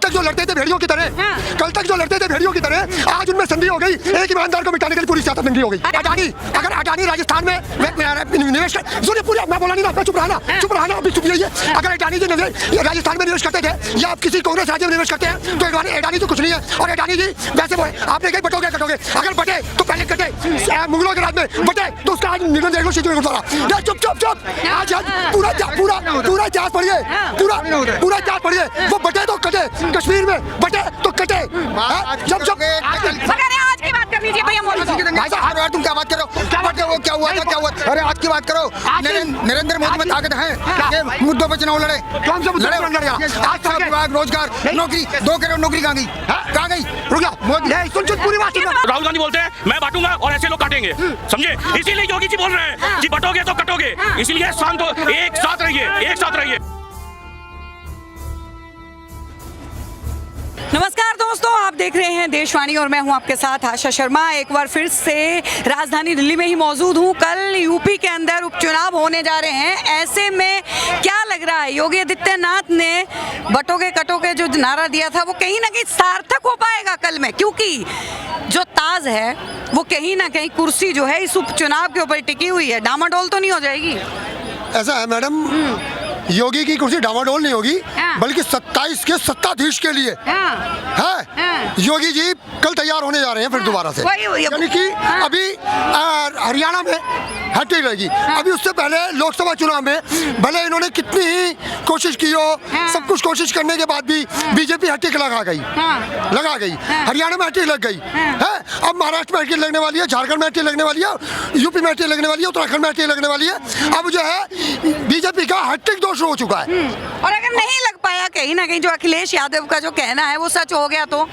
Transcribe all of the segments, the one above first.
तक जो लड़ते थे भेड़ियों की तरह, कल तक जो लड़ते थे भेड़ियों की तरह, आज उनमें संधि हो गई। एक ईमानदार को मिटाने के लिए पूरी सियासत नंगी हो गई। अडानी, अगर अडानी राजस्थान में निवेश कर, सुनिए पूरी, मैं बोला नहीं ना, चुप रहा ना, अभी चुप रहिए। अगर अडानी जी राजस्थान में निवेश करते थे या आप किसी कांग्रेस राज्य में निवेश करते हैं तो अडानी तो कुछ नहीं है। और अडानी जी वैसे आपने कहीं बटोगे, अगर बटे तो पहले कटे, मुगलों के राज में बटे तो उसका आज निर्णय देख लो। चुप आज पूरा इतिहास पढ़िए, पूरा इतिहास पढ़िए। वो बटे तो कटे, कश्मीर में बटे तो कटे। जब आज की बात कर लीजिए भैया। तुम क्या बात करो, क्या हुआ था? अरे आज की बात करो। नरेंद्र मोदी में ताकत है, मुद्दों पर चुनाव लड़े। रोजगार, नौकरी, 2 करोड़ नौकरी कहाँ गई? पूरी बात। राहुल गांधी बोलते हैं मैं बांटूंगा और ऐसे लोग काटेंगे, समझे? इसीलिए योगी जी बोल रहे हैं कि बटोगे तो कटोगे। इसीलिए शांत हो, एक साथ रहिए। नमस्कार दोस्तों, आप देख रहे हैं देशवाणी और मैं हूं आपके साथ आशा शर्मा। एक बार फिर से राजधानी दिल्ली में ही मौजूद हूं। कल यूपी के अंदर उपचुनाव होने जा रहे हैं। ऐसे में क्या लग रहा है, योगी आदित्यनाथ ने बटोगे कटोगे जो नारा दिया था वो कहीं ना कहीं सार्थक हो पाएगा कल में? क्योंकि जो ताज है वो कहीं ना कहीं कुर्सी जो है इस उपचुनाव के ऊपर टिकी हुई है। डामाडोल तो नहीं हो जाएगी? ऐसा है मैडम, योगी की कुर्सी डामाडोल नहीं होगी, बल्कि 27 के सत्ताधीश के लिए है। योगी जी कल तैयार होने जा रहे हैं फिर दोबारा से, यानी कि अभी हरियाणा में हैट्रिक रहेगी। अभी उससे पहले लोकसभा चुनाव में भले इन्होंने कितनी ही कोशिश की हो, सब कुछ कोशिश करने के बाद भी बीजेपी हैट्रिक लगा गई। हरियाणा में हैट्रिक लग गई है। अब महाराष्ट्र में हैट्रिक लगने वाली है, झारखंड में हैट्रिक लगने वाली है, यूपी में हैट्रिक लगने वाली है, उत्तराखंड में हैट्रिक लगने वाली है। अब जो है बीजेपी का हैट्रिक दोष हो चुका है। और अगर नहीं लग पाया कहीं ना कहीं जो अखिलेश यादव का जो कहना है वो सच हो गया तो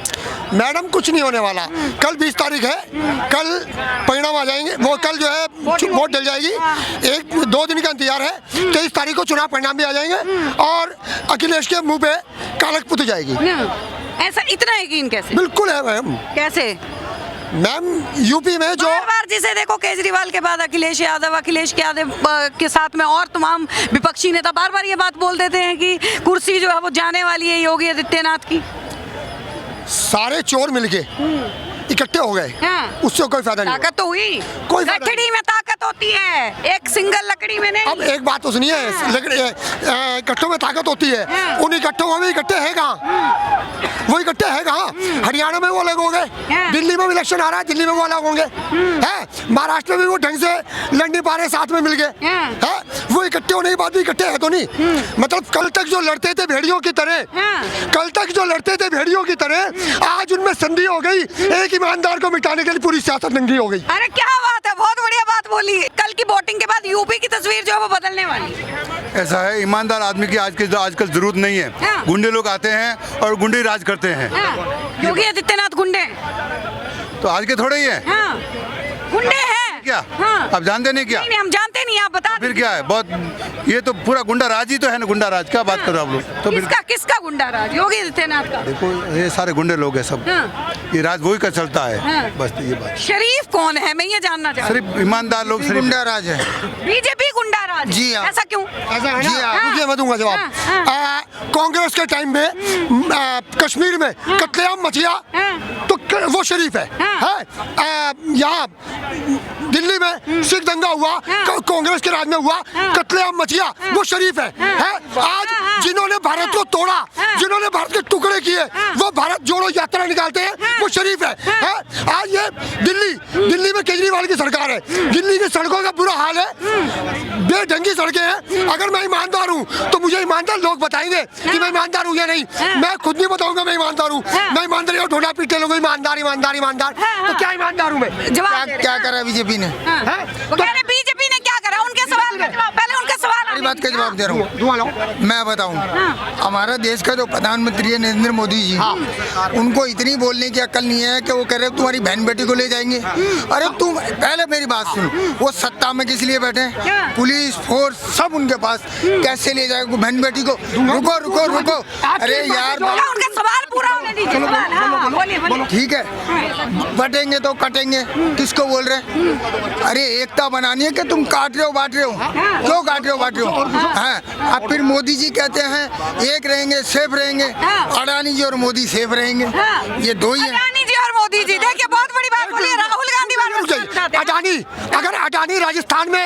मैडम कुछ नहीं होने वाला। कल 20 तारीख है, कल परिणाम आ जाएंगे। वो कल जो है वोट डल जाएगी। 1-2 दिन का इंतजार है। 23 तारीख को चुनाव परिणाम भी आ जाएंगे और अखिलेश के मुंह पे कालक पुत जाएगी। ऐसा इतना यकीन कैसे? बिल्कुल है मैम। कैसे मैम? यूपी में जो बार जिसे देखो केजरीवाल के बाद अखिलेश यादव के साथ में और तमाम विपक्षी नेता बार ये बात बोल देते हैं कि कुर्सी जो है वो जाने वाली है योगी आदित्यनाथ की। सारे चोर मिलके इकट्ठे हो गए, उससे कोई फायदा नहीं। ताकत तो हुई, कोई लकड़ी में ताकत होती है, एक सिंगल लकड़ी में नहीं। अब एक बात तो सुनिए, इकट्ठों में ताकत होती है, उन इकट्ठों में इकट्ठे है कहाँ? वो इकट्ठे है कहाँ? हरियाणा में वो अलग हो गए, दिल्ली में इलेक्शन आ रहा है, दिल्ली में वो अलग होंगे, महाराष्ट्र में भी वो ढंग से लड़ नहीं पा रहे, साथ में मिल गए। वो इकट्ठे होने के बाद भी इकट्ठे है तो नहीं। मतलब कल तक जो लड़ते थे भेड़ियों की तरह, आज उनमें संधि हो गई। एक ईमानदार को मिटाने के लिए पूरी सियासत नंगी हो गई। अरे क्या बात है, बहुत बढ़िया बात बोली। कल की वोटिंग के बाद यूपी की तस्वीर जो है वो बदलने वाली है। ऐसा है, ईमानदार आदमी की आजकल जरूरत नहीं है। गुंडे लोग आते हैं और गुंडे राज करते हैं। योगी आदित्यनाथ गुंडे तो आज के थोड़े ही है, गुंडे हैं क्या? आप जानते नहीं क्या? नहीं, हम जानते नहीं, आप बता। फिर क्या है? बहुत ये तो पूरा गुंडा राज ही तो है ना। गुंडा राज क्या बात कर रहे हो आप लोग? तो किसका गुंडा राज? योगी आदित्यनाथ का। देखो ये सारे गुंडे लोग हैं सब। ये राज वही का चलता है। बस ये बात। शरीफ कौन है, मैं ये जानना चाहता हूँ। सिर्फ ईमानदार लोग, सिर्फ गुंडा राज है। बीजेपी गुंडा राज? जी हाँ। ऐसा क्यों? ऐसा है ना, मैं दूंगा जवाब। कांग्रेस के टाइम में कश्मीर में कत्लेआम मचिया तो वो शरीफ है। यहाँ दिल्ली में सिख दंगा हुआ, कांग्रेस के राज में हुआ, कत्लेआम मचिया, वो शरीफ है। आज जिन्होंने भारत को तोड़ा, जिन्होंने भारत के टुकड़े किए, वो भारत जोड़ो यात्रा निकालते हैं, वो शरीफ है। आज ये दिल्ली में केजरीवाल की सरकार है। दिल्ली की सड़कों का बुरा हाल है, बेढंगी सड़कें हैं। अगर मैं ईमानदार हूँ तो मुझे ईमानदार लोग बताएंगे कि मैं ईमानदार हूँ या नहीं। मैं खुद नहीं बताऊंगा मैं ईमानदार हूँ। मैं ईमानदारी और ढोला पीटे लोगों ईमानदार तो क्या ईमानदार हूँ मैं? क्या करा बीजेपी ने? बीजेपी ने क्या करा? उनके सवाल का जवाब, पहले उनका सवाल। बात का जवाब दे रहा हूँ। मैं बताऊँ, हमारा देश का जो प्रधानमंत्री है नरेंद्र मोदी जी, उनको इतनी बोलने की अक्ल नहीं है कि वो कह रहे तुम्हारी बहन बेटी को ले जाएंगे। अरे तुम पहले मेरी बात सुन, वो सत्ता में किस लिए बैठे? पुलिस फोर्स सब उनके पास, कैसे ले जाएगा बहन बेटी को? रुको। अरे यार उनका सवाल पूरा होने दीजिए। बोलिए। बोलो। ठीक है, बटेंगे तो कटेंगे, किसको बोल रहे हैं? अरे एकता बनानी है कि तुम काट रहे हो बांट रहे हो, क्यों काट रहे हो बांट रहे हो? हाँ, अब फिर मोदी जी कहते हैं एक रहेंगे सेफ रहेंगे, अडानी जी और मोदी सेफ रहेंगे, ये दो ही है। अडानी जी और मोदी जी, देखिए बहुत बड़ी बात बोली है, राहुल गांधी बात अडानी, अगर अडानी राजस्थान में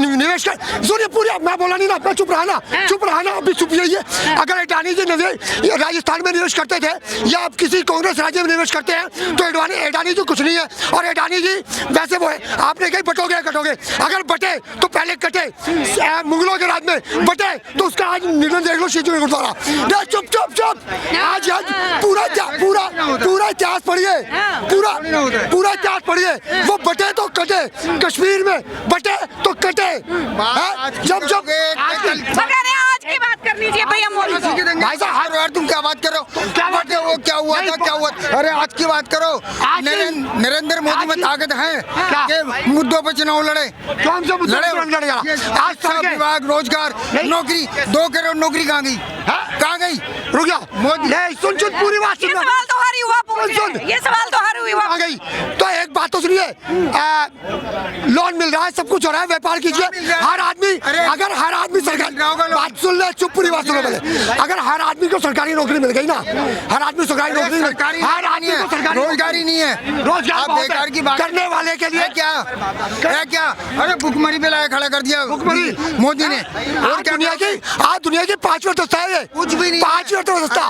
निवेश कर, सुनिए पूरी, मैं बोला नहीं ना, मैं चुप रहा ना, अभी चुप यही है। अगर अडानी जी राजस्थान में निवेश करते थे या आप किसी कांग्रेस राज्य में निवेश करते हैं तो अडानी जी कुछ नहीं है। और अडानी जी वैसे वो है, आपने कहीं बटोगे कटोगे, अगर बटे तो पहले कटे, मुगलों के राज में बटे तो उसका आज निर्णय देख लो शीशु में गुरुद्वारा। चुप चुप चुप, आज पूरा इतिहास पढ़िए, पूरा इतिहास पढ़िए, वो बटे तो कटे, कश्मीर में बटे तो कटे। जब आज की बात करनी चाहिए भैया मोदी जी। भाई साहब हर बार तुम क्या बात करो, वो क्या हुआ था, क्या हुआ? अरे आज की बात करो, नरेंद्र मोदी में ताकत है कि मुद्दों पर चुनाव लड़े, लड़े आज सब विभाग, रोजगार, नौकरी, 2 करोड़ नौकरी कहाँ गई? रुक जा मोदी, सुन पूरी बात सुन, सवाल तो हर युवा पूछ रहे हैं, ये सवाल तो हर युवा आ गई। तो एक बात तो सुनिए, लोन मिल रहा है, सब कुछ हो रहा है, व्यापार कीजिए, हर आदमी, अगर हर आदमी सरकारी बात सुन ले, चुप पूरी बात सुनो पहले, अगर हर आदमी को सरकारी नौकरी मिल गई ना, हर आदमी सरकारी नौकरी, हर आदमी को सरकारी रोजगार ही नहीं है, रोजगार बेकार की बात करने वाले के लिए क्या? अरे भुखमरी पे लाया खड़ा कर दिया मोदी ने। और दुनिया की 5 व्यवस्था है ये, कुछ भी नहीं, 5 व्यवस्था।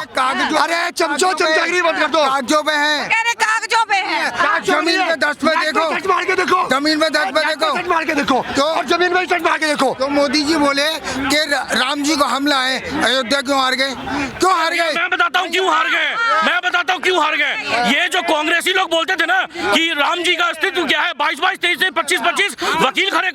अरे चमचागिरी बंद कर दो, कागजों पे है, कागजों पे है, जमीन पे 10 पे देखो, मार के देखो, जमीन पे 10 पे देखो, मार के देखो, और जमीन में मार के देखो। तो मोदी जी बोले कि राम जी को हमला है, अयोध्या क्यों हार गए? क्यों हार गए? मैं बताता हूँ क्यों हार गए, मैं बताता हूँ क्यों हार गए। ये जो कांग्रेसी लोग बोलते थे ना कि राम जी का अस्तित्व क्या है, 22-22, 23-23, 25-25 वकील खड़े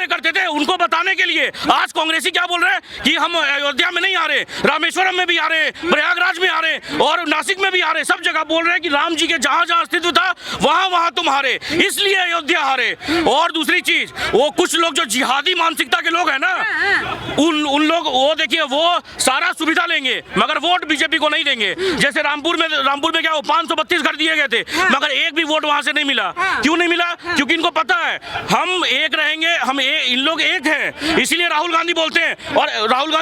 करते थे, उनको बताने के लिए आज कांग्रेसी क्या बोल रहे हैं कि हम अयोध्या में नहीं आ रहे, रामेश्वरम में भी आ रहे, प्रयागराज में आ रहे और नासिक में भी आ रहे, सब जगह बोल रहे हैं कि राम जी के जहां जहां अस्तित्व था वहां तुम हारे, इसलिए अयोध्या हारे। और दूसरी चीज, वो कुछ लोग जो जिहादी मानसिकता के लोग हैं ना, उन लोग, वो देखिए, वो सारा सुविधा लेंगे मगर वोट बीजेपी को नहीं देंगे। जैसे रामपुर में क्या 532 घर दिए गए थे, मगर एक भी वोट वहां से नहीं मिला। क्यों नहीं मिला? क्योंकि इनको पता है हम एक रहेंगे, इन लोग एक हैं, इसीलिए राहुल गांधी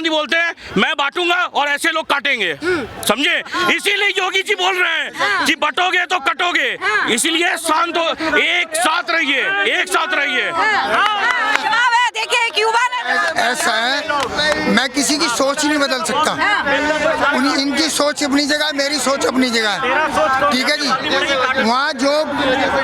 बोलते हैं मैं बांटूंगा और ऐसे लोग काटेंगे, समझे? इसीलिए योगी जी बोल रहे हैं कि बटोगे तो कटोगे, इसीलिए शांत हो, एक साथ रहिए। देखिए एक युवा ऐसा है, मैं किसी की सोच ही नहीं बदल सकता, इनकी सोच अपनी जगह, मेरी सोच अपनी जगह है, ठीक है जी। वहाँ जो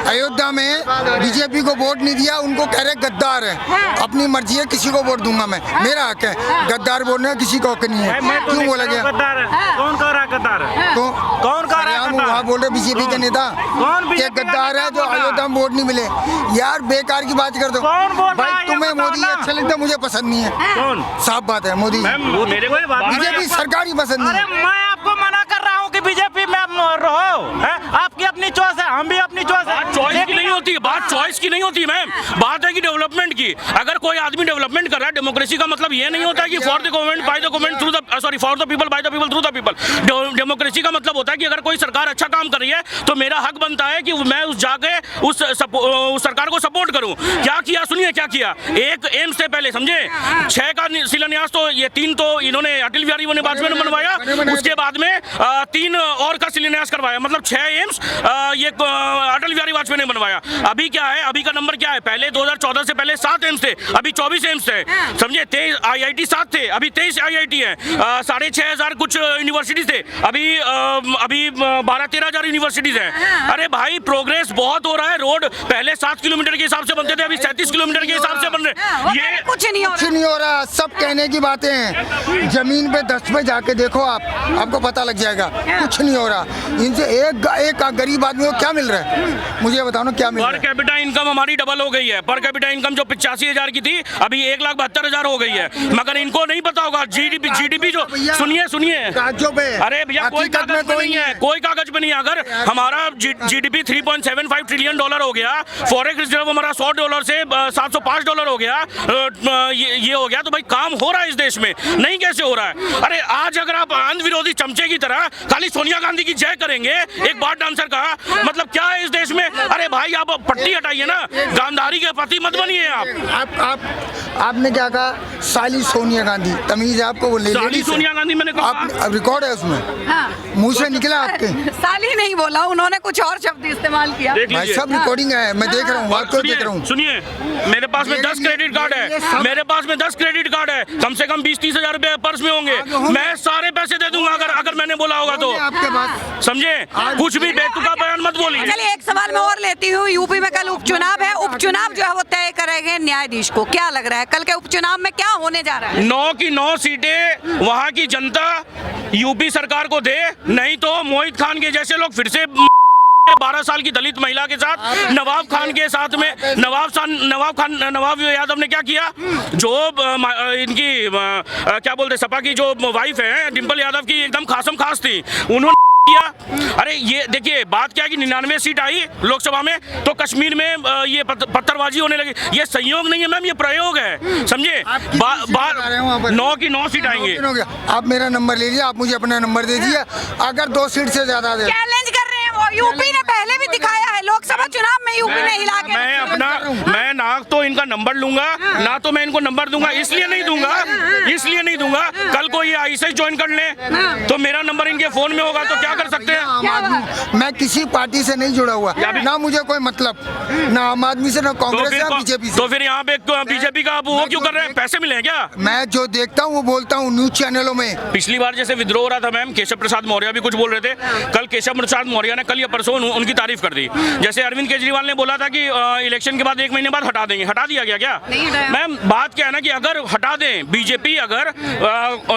अयोध्या में बीजेपी को वोट नहीं दिया, उनको कह रहे गद्दार है, अपनी मर्जी है, किसी को वोट दूंगा मैं, मेरा हक है, गद्दार बोलना किसी को हक नहीं है। क्यों बोला गया? कौन कह रहा है गद्दार है? तो कौन कह रहा है? वहाँ बोल रहे बीजेपी के नेता कि गद्दार है जो अयोध्या में वोट नहीं मिले। यार बेकार की बात कर दो भाई, तुम्हें मोदी अच्छा लगता है, मुझे पसंद नहीं है, कौन? साफ बात है, मोदी बीजेपी सरकारी पसंद नहीं है। मैं आपको मना कर रहा हूँ कि बीजेपी में रहो, आपकी अपनी चॉइस है, हम भी अपनी चॉइस है। चॉइस की नहीं होती बात, चॉइस की नहीं होती मैम, बात है कि डेवलपमेंट की। अगर कोई आदमी डेवलपमेंट कर रहा है, डेमोक्रेसी का मतलब ये नहीं होता है कि for the government by the government through the, sorry, for the people by the people through the people. Democracy का मतलब होता है कि अगर कोई सरकार अच्छा काम कर रही है तो मेरा हक बनता है कि मैं उस सरकार को सपोर्ट करूं। क्या किया, सुनिए क्या किया। एक एम्स से पहले, समझे, 6 का शिलान्यास, तो ये 3 तो इन्होंने अटल बिहारी वाजपेयी ने बनवाया, उसके बाद में 3 और का शिलान्यास करवाया, मतलब 6 एम्स ये अटल बिहारी वाजपेयी ने बनवाया। अभी क्या है, अभी का नंबर क्या है? पहले 2014 से पहले 7 एम्स थे, अभी 24 एम्स थे, समझे। 23 IIT 7 थे, अभी 23 IIT है। 6500 कुछ यूनिवर्सिटीज थे, अभी 12-13 हजार यूनिवर्सिटीज है। अरे भाई प्रोग्रेस बहुत हो रहा है। रोड पहले 7 किलोमीटर के हिसाब से बनते थे, अभी 37 किलोमीटर के हिसाब से बन रहे। ये कुछ नहीं हो रहा, सब कहने की बातें हैं। जमीन पे 10 पे जाके देखो, आपको पता लग जाएगा, कुछ नहीं हो रहा। इनसे एक गरीब आदमी को क्या मिल रहा है, मुझे बताओ ना क्या मिल रहा है? पर कैपिटा इनकम इनकम हमारी डबल हो गई है। पर कैपिटा इनकम जो 85,000 की थी अभी 1,72,000 हो गई है। मगर इनको नहीं पता होगा जीडीपी जो सुनिए अरे भैया कोई कागज पे नहीं है, कोई कागज पे नहीं है। अगर हमारा जीडीपी 3.75 ट्रिलियन डॉलर हो गया, फॉरेक्स रिजर्व हमारा $100 से $705 हो गया, ये हो गया, तो भाई काम हो रहा है इस देश में, नहीं कैसे हो रहा है? अरे आज अगर आप अंध विरोधी चमचे की तरह खाली सोनिया गांधी की जय करेंगे, एक बार डांसर का मतलब क्या है इस देश में? अरे भाई आप पट्टी हटाइए ना, गांधारी के पति मत बनिए आप। आपने क्या कहा? साली सोनिया गांधी, तमीज है आपको? बोले साली सोनिया गांधी मैंने कहा। आप रिकॉर्ड है उसमें? हाँ। मुंह से निकला आपके? साली नहीं बोला, उन्होंने कुछ और शब्द इस्तेमाल किया। भाई सब रिकॉर्डिंग है, मैं देख रहा हूँ, आपको देख रहा हूँ। सुनिए, मेरे पास में 10 क्रेडिट कार्ड है, मेरे पास में 10 क्रेडिट कार्ड है, कम से कम 20-30 हजार रुपए पर्स में होंगे, मैं सारे पैसे दे दूंगा अगर मैंने बोला होगा तो। आपके पास समझे? कुछ भी बेतुका बयान मत बोलिए। चलिए एक सवाल मैं और लेती हूँ। यूपी में कल उपचुनाव है, उपचुनाव जो है वो तय करेंगे न्यायाधीश को, क्या लग रहा है कल के उपचुनाव में क्या होने जा रहा है? 9 की 9 सीटें वहां की जनता यूपी सरकार को दे, नहीं तो मोहित खान के जैसे लोग फिर से 12 साल की दलित महिला के साथ, नवाब खान के साथ में, नवाब यादव ने क्या किया, जो इनकी क्या बोलते सपा की जो वाइफ है डिम्पल यादव की एकदम खासम खास थी, उन्होंने किया। अरे ये देखिए बात क्या है कि 99 सीट आई लोकसभा में, तो कश्मीर में ये पत्थरबाजी होने लगी। ये संयोग नहीं है मैम, ये प्रयोग है, समझे? 9 की 9 सीट आएंगे। आप मेरा नंबर ले लीजिए, आप मुझे अपना नंबर दे दीजिए, अगर 2 सीट से ज्यादा दे। चैलेंज कर रहे हैं वो, यूपी ने पहले भी दिखाया है, लोकसभा चुनाव में यूपी ने हिला के। मैं ना तो इनका नंबर लूंगा, ना तो मैं इनको नंबर दूंगा, इसलिए नहीं दूंगा कल को ये ISIS ज्वाइन कर ले तो मेरा नंबर इनके फोन में होगा, तो क्या कर सकते हैं? मैं किसी पार्टी से नहीं जुड़ा हुआ, ना मुझे कोई मतलब, ना आम आदमी से, ना कांग्रेस से, ना बीजेपी से। तो फिर यहाँ पे बीजेपी का आप वो क्यों कर रहे हैं? पैसे मिले हैं क्या? मैं जो देखता हूँ वो बोलता हूँ न्यूज चैनलों में। पिछली बार जैसे विद्रोह हो रहा था मैम, केशव प्रसाद मौर्य भी कुछ बोल रहे थे, कल केशव प्रसाद मौर्य ने कल या परसों उनकी तारीफ कर दी। जैसे अरविंद केजरीवाल ने बोला था कि इलेक्शन के बाद 1 महीने बाद हटा देंगे, हटा दिया गया क्या? मैम बात क्या है ना कि अगर हटा दें, बीजेपी अगर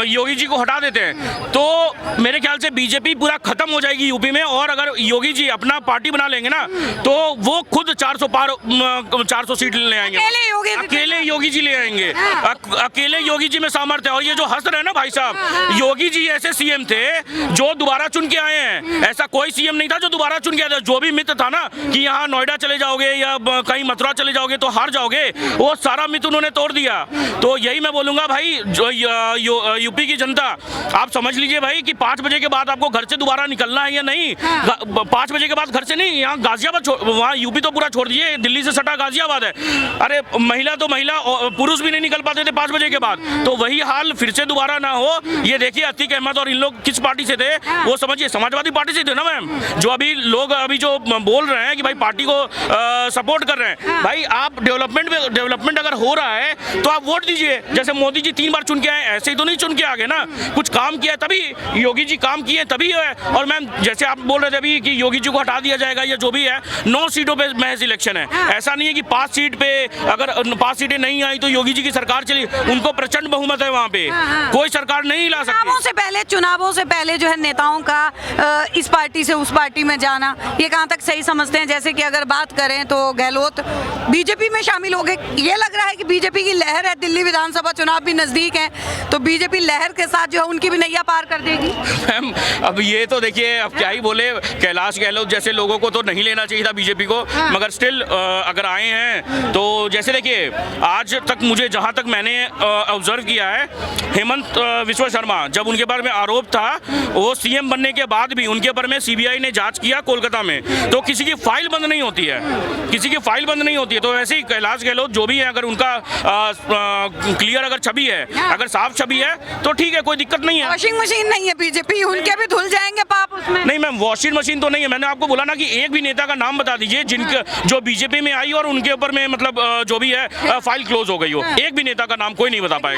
योगी जी को हटा देते हैं तो मेरे ख्याल से बीजेपी पूरा खत्म हो जाएगी यूपी में। और अगर योगी जी अपना पार्टी बना लेंगे ना तो वो खुद 400 सीट ले आएंगे, अकेले योगी जी ले आएंगे, अकेले योगी जी में सामर्थ्य है। और ये जो हंस रहे हैं ना भाई साहब, योगी जी ऐसे सीएम थे जो दोबारा चुन के आए हैं, ऐसा कोई सीएम नहीं था जो दोबारा चुन के आया था। जो भी मिथ था ना कि यहाँ नोएडा चले जाओगे या कहीं मथुरा चले जाओगे तो हार जाओगे, वो सारा मिथ उन्होंने तोड़ दिया। तो यही मैं बोलूंगा भाई, जो यूपी की जनता आप समझ लीजिए भाई कि 5 बजे के बाद आपको घर से दोबारा निकलना है या नहीं। 5 बजे के बाद घर से नहीं, यहाँ गाजियाबाद, वहाँ यूपी तो पूरा छोड़ दीजिए, दिल्ली से सटा गाजियाबाद है। अरे महिला तो महिला, पुरुष भी नहीं निकल पाते थे 5 बजे के बाद। तो वही हाल फिर से दोबारा ना हो। ये देखिए अतीक अहमद और इन लोग किस पार्टी से थे, वो समझिए समाजवादी पार्टी से थे ना मैम। जो अभी लोग जो बोल रहे हैं कि भाई पार्टी को सपोर्ट कर रहे हैं, भाई आप डेवलपमेंट अगर हो रहा है तो आप वोट दीजिए। जैसे मोदी जी 3 बार चुन के आए, ऐसे ही तो नहीं चुन के आ गए ना, कुछ काम किया तभी योगी जी काम किए तभी है। और मैम जैसे आप बोल रहे थे अभी कि योगी जी को हटा दिया जाएगा या जो भी है, 9 सीटों पे महज इलेक्शन है। ऐसा नहीं है कि 5 सीट पे अगर 5 सीटें नहीं आई तो योगी जी की सरकार चली, उनको प्रचंड बहुमत है वहाँ पे, कोई सरकार नहीं ला सकती। चुनावों से पहले जो है नेताओं का इस पार्टी से उस पार्टी में जाना, ये कहाँ तक सही समझते हैं? जैसे कि अगर बात करें तो गहलोत बीजेपी में शामिल हो गए, ये लग रहा है कि बीजेपी की लहर है, दिल्ली विधानसभा चुनाव भी नजदीक है, तो बीजेपी लहर के साथ जो है उनकी भी नैया पार कर देगी। मैम अब ये तो देखिए, अब क्या ही बोले, कैलाश गहलोत जैसे लोगों को तो नहीं लेना चाहिए था बीजेपी को, मगर स्टिल अगर आए हैं तो जैसे देखिए आज तक मुझे जहाँ तक मैंने ऑब्जर्व किया है, हेमंत विश्व शर्मा जब उनके बारे में आरोप था, वो सीएम बनने के बाद भी उनके ऊपर में सीबीआई ने जांच किया कोलकाता में, तो किसी की फाइल बंद नहीं होती है, किसी की फाइल बंद नहीं होती है। तो वैसे ही कैलाश गहलोत जो भी है, अगर उनका क्लियर अगर छवि है, अगर साफ छवि है तो ठीक है, कोई दिक्कत नहीं है। वॉशिंग मशीन नहीं है बीजेपी, उनके भी धुल जाएंगे पाप उसमें। नहीं मैम, वॉशिंग मशीन तो नहीं है। मैंने आपको बोला ना कि एक भी नेता का नाम बता दीजिए जिनके जो बीजेपी में आई और उनके ऊपर में मतलब जो भी है फाइल क्लोज हो गई हो, एक भी नेता का नाम कोई नहीं बता पाएगा।